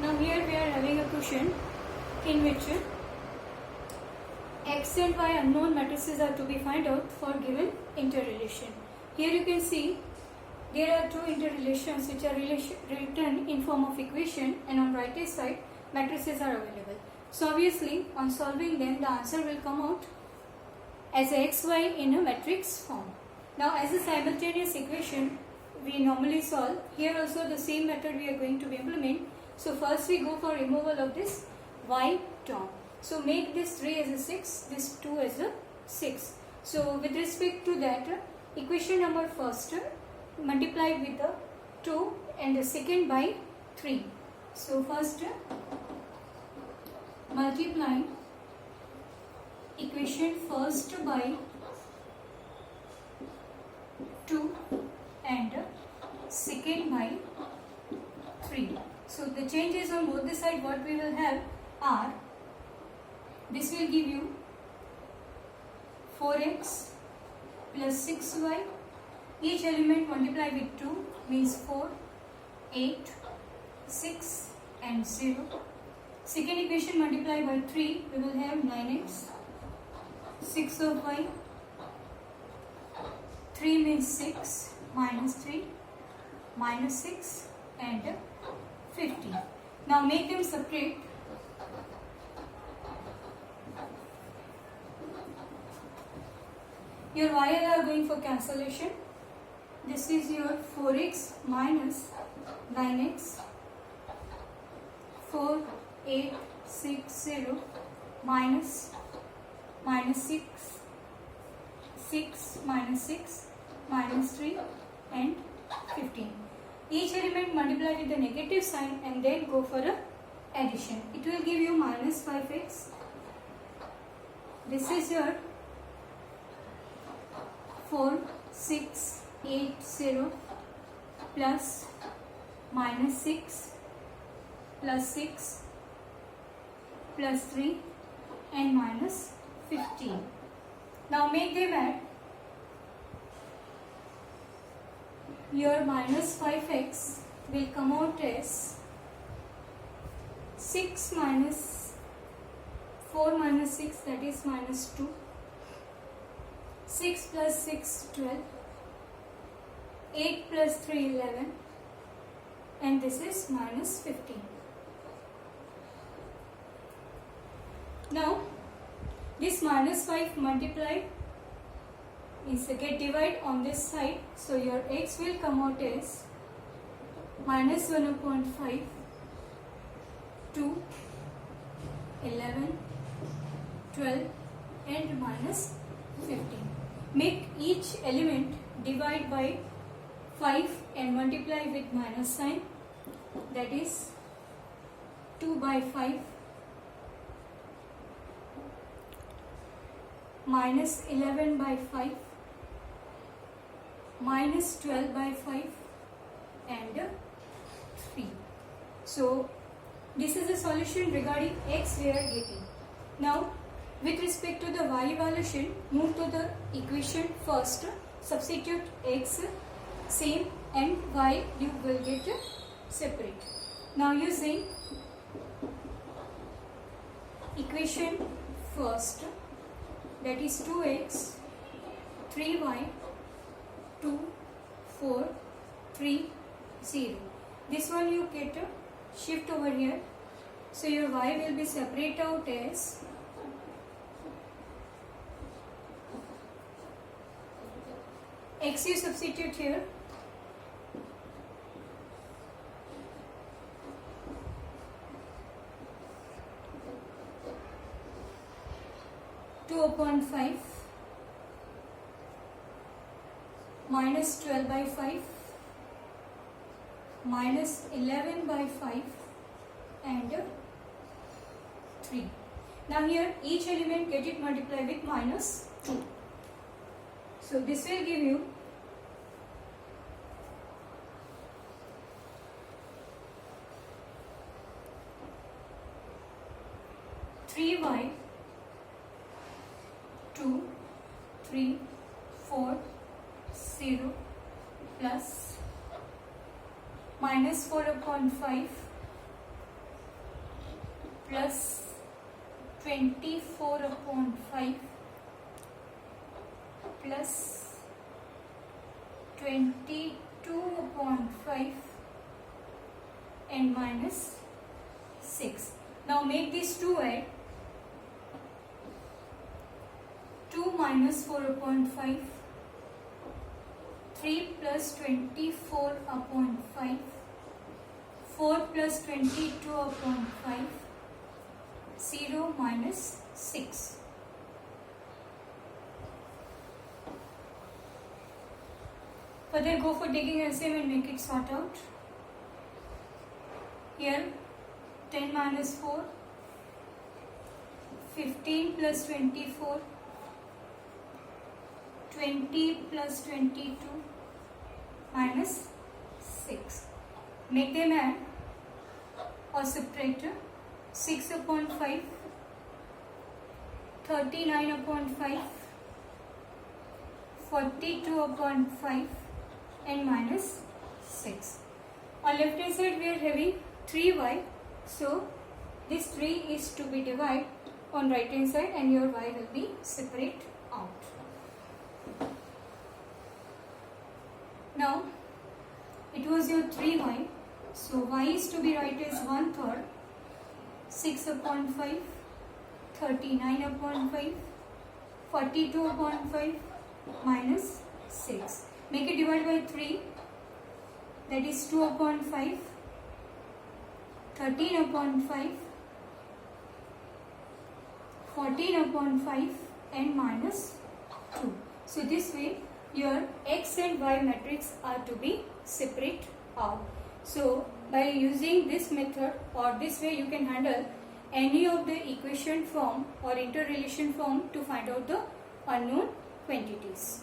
Now here we are having a question in which x and y unknown matrices are to be found out for given interrelation. Here you can see there are two interrelations which are written in form of equation, and on right hand side matrices are available. So obviously on solving them the answer will come out as a xy in a matrix form. Now as a simultaneous equation we normally solve, here also the same method we are going to implement. So first we go for removal of this y term. So make this 3 as a 6, this 2 as a 6. So with respect to that, equation number first multiply with the 2 and the second by 3. So first multiply equation first by 2 and second by 3. So the changes on both the side what we will have are, this will give you 4x plus 6y, each element multiply with 2 means 4, 8, 6 and 0. Second equation multiply by 3, we will have 9x, 6 of y, 3 means 6, minus 3, minus 6 and 50. Now make them separate. Your y are going for cancellation. This is your 4x minus 9x, 4, 8, 6, 0, minus 6, 6, minus 6, minus 3 and 15. Each element multiply with the negative sign and then go for a addition. It will give you minus 5x. This is your 4, 6, 8, 0 plus minus 6 plus 6 plus 3 and minus 15. Now make them add. Your minus 5x will come out as 6 minus 4 minus 6, that is minus 2. 6 plus 6, 12. 8 plus 3, 11. And this is minus 15. Now, this minus 5 multiply is get divide on this side. So, your x will come out as minus 1 upon 5, 2, 11, 12 and minus 15. Make each element divide by 5 and multiply with minus sign, that is 2 by 5 minus 11 by 5 minus 12 by 5 and 3. So this is the solution regarding x we are getting. Now with respect to the y evaluation, move to the equation first, substitute x same and y you will get separate. Now using equation first, that is 2x, 3y, 2, 4, 3, 0. This one you get shift over here. So your y will be separate out as x you substitute here. Upon 5 minus 12 by 5 minus 11 by 5 and 3. Now here each element get it multiply with minus 2. So this will give you 3y 2, 3, 4, 0 plus minus 4 upon 5 plus 24 upon 5 plus 22 upon 5 and minus 6. Now make these two add. 2 minus 4 upon 5, 3 plus 24 upon 5, 4 plus 22 upon 5, 0 minus 6. Further go for taking LCM and make it sort out. Here 10 minus 4, 15 plus 24, 20 plus 22 minus 6. Make them add or subtract. 6 upon 5, 39 upon 5, 42 upon 5 and minus 6. On left hand side we are having 3y. So this 3 is to be divided on right hand side and your y will be separate out. Now it was your 3y, so y is to be write as 1/3, 6 upon 5, 39 upon 5, 42 upon 5 minus 6. Make it divide by 3, that is 2 upon 5, 13 upon 5, 14 upon 5 and minus 2. So this way your x and y matrix are to be separate out. So by using this method or this way you can handle any of the equation form or interrelation form to find out the unknown quantities.